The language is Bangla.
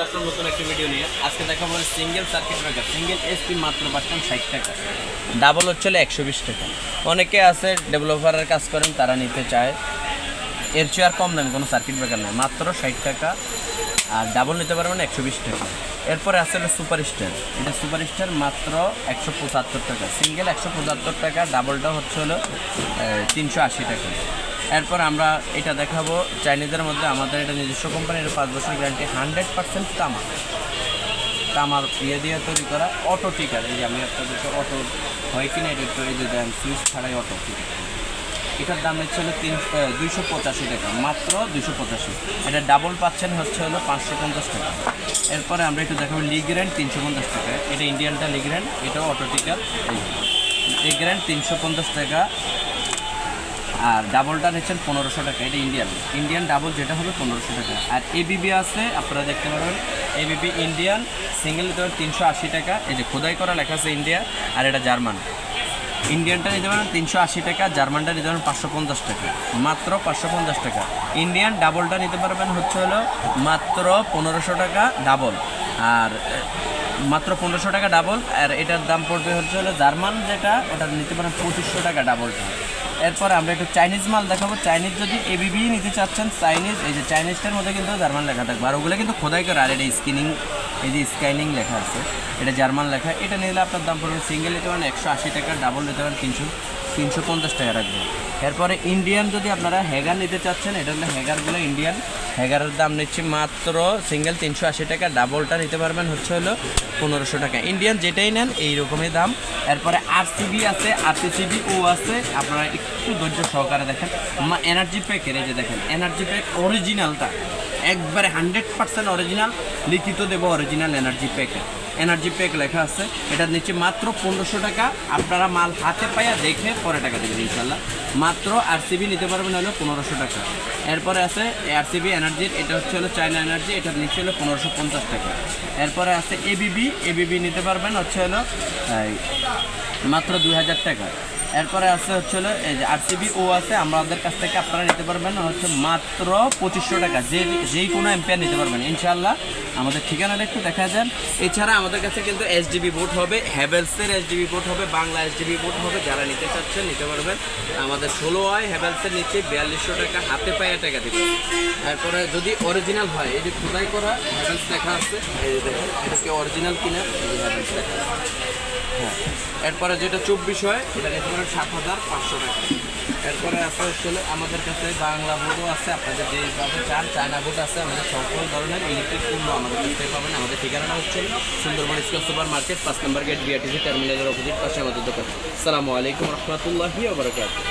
চলে আসলাম নতুন একটা ভিডিও নিয়ে। আজকে দেখাবো single circuit breaker, single SP মাত্র পাচ্ছেন 60 টাকা, ডাবল হচ্ছে 120 টাকা। অনেকে আছে ডেভেলপারের কাজ করেন, তারা নিতে চায়। এর চেয়ে আর কম দামি কোনো সার্কিট ব্রেকার নেই, মাত্র 60 টাকা। আর ডাবল নিতে পারবেন 120 টাকা। এরপরে আছে হলো সুপার স্টার, এটা সুপার স্টার মাত্র 175 টাকা, সিঙ্গেল 175 টাকা, ডাবলটা হচ্ছে হলো 380 টাকা। এরপর আমরা এটা দেখাবো চাইনিজের মধ্যে, আমাদের এটা নিজস্ব কোম্পানির 5 বছর গ্যারান্টি, 100% তামার ইয়ে দিয়ে তৈরি করা অটো টিকার। এই যে আমি আপনাদেরকে অটো হয় কিনা এটা একটু এই যে দেন, সুইচ ছাড়াই অটো টিকার। এটার দাম হচ্ছে হলো 285 টাকা, মাত্র 285। এটা ডাবল পাচ্ছেন হচ্ছে হলো 550 টাকা। এরপরে আমরা একটু দেখাবো লিগ্র্যান্ড 350 টাকা, এটা ইন্ডিয়ানটা লিগ্র্যান্ড, এটাও অটো টিকার। লিগ্র্যান্ড 350 টাকা, আর ডাবলটা নিচ্ছেন 1500 টাকা, এটা ইন্ডিয়ান ডাবল যেটা হবে 1500 টাকা। আর এবিবি আছে, আপনারা দেখতে পারবেন এবিবি ইন্ডিয়ান সিঙ্গেল নিতে পারেন 380 টাকা, এই যে খোদাই করা লেখা আছে ইন্ডিয়া। আর এটা জার্মান, ইন্ডিয়ানটা নিতে পারেন 380 টাকা, জার্মানটা নিতে পারেন 550 টাকা, মাত্র 550 টাকা। ইন্ডিয়ান ডাবলটা নিতে পারবেন হচ্ছে হলো মাত্র 1500 টাকা ডাবল, আর মাত্র 1500 টাকা ডাবল। আর এটার দাম পড়বে হচ্ছে হলো জার্মান যেটা, ওটা নিতে পারেন 2500 টাকা ডাবলটা। এরপরে আমরা একটু চাইনিজ মাল দেখাবো। চাইনিজ যদি এবিবি নিতে চাচ্ছেন, চাইনিজ এই যে চাইনিজটার মধ্যে কিন্তু জার্মান লেখা থাকবে, আর ওগুলো কিন্তু খোদাই করে। আর এটা স্ক্যানিং, এই যে স্ক্যানিং লেখা আছে, এটা জার্মান লেখা। এটা নিলে আপনার দাম পড়বে সিঙ্গেল নিতে পারেন 180 টাকা, ডাবল নিতে পারেন 350 টাকা রাখবেন। এরপরে ইন্ডিয়ান যদি আপনারা হ্যাগার নিতে চাচ্ছেন, এটা হলো হ্যাগারগুলো ইন্ডিয়ান, হ্যাগারের দাম নিচ্ছি মাত্র সিঙ্গেল 380 টাকা, ডাবলটা নিতে পারবেন হচ্ছে হলো 1500 টাকা। ইন্ডিয়ান যেটাই নেন এইরকমই দাম। এরপরে আরসিবি আছে, আরসিবি ও আছে, আপনারা একটু ধৈর্য সহকারে দেখেন। এনার্জি প্যাকের এই যে দেখেন, এনার্জি প্যাক অরিজিনালটা একবারে 100% অরিজিনাল, লিখিত দেবো অরিজিনাল এনার্জি প্যাকের, এনার্জি প্যাক লেখা আছে। এটার নিচে মাত্র 1500 টাকা, আপনারা মাল হাতে পাইয়া দেখে পরে টাকা দেবেন ইনশাল্লাহ। মাত্র আরসিবি নিতে পারবেন হলো 1500 টাকা। এরপরে আছে আরসিবি এনার্জির, এটা হচ্ছে হলো চায়না এনার্জি, এটার নিচে হলো 1550 টাকা। এরপরে আছে এবিবি নিতে পারবেন হচ্ছে হলো মাত্র 2000 টাকা। এরপরে আছে হচ্ছে হলো এই যে আরসিবি ও আছে, আমাদের কাছ থেকে আপনারা নিতে পারবেন হচ্ছে মাত্র 2500 টাকা, যেই কোনো এম্পিয়ার নিতে পারবেন ইনশাল্লাহ। আমাদের ঠিকানাটা একটু দেখা যান। এছাড়া আমাদের কাছে কিন্তু এসডিবি বোর্ড হবে, হ্যাভেলসের এসডিবি বোর্ড হবে, বাংলা এসডিবি বোর্ড হবে, যারা নিতে চাচ্ছেন নিতে পারবেন। আমাদের 16 হয়, হ্যাভেলসের নিচে 4200 টাকা, হাতে পায়ে টাকা দেবেন। তারপরে যদি অরিজিনাল হয়, এই যে খোদাই করা হ্যাভেলস লেখা আছে, এই যে দেখেন এটাকে অরিজিনাল কিনা, এই যে হ্যাভেলস লেখা আছে। হ্যাঁ, এরপরে যেটা 24 হয়, এটা নিতে পারেন 7500 টাকা। এরপরে আছে হচ্ছে আমাদের কাছে বাংলা বোর্ডও আছে, আপনাদের যেভাবে চান, চায়না বোর্ড আছে, আমাদের সকল ধরনের ইলেকট্রিক পণ্য আমাদের কাছ থেকে পাবেন। আমাদের ঠিকানাটা হচ্ছে সুন্দরবন স্কয়ার সুপার মার্কেট, 5 নম্বর গেট, বিআরটিসি টার্মিনালের অপোজিট পাশে আমাদের দোকান। আসসালামু আলাইকুম রহমতুল্লাহি ওয়া বারাকাতুহু।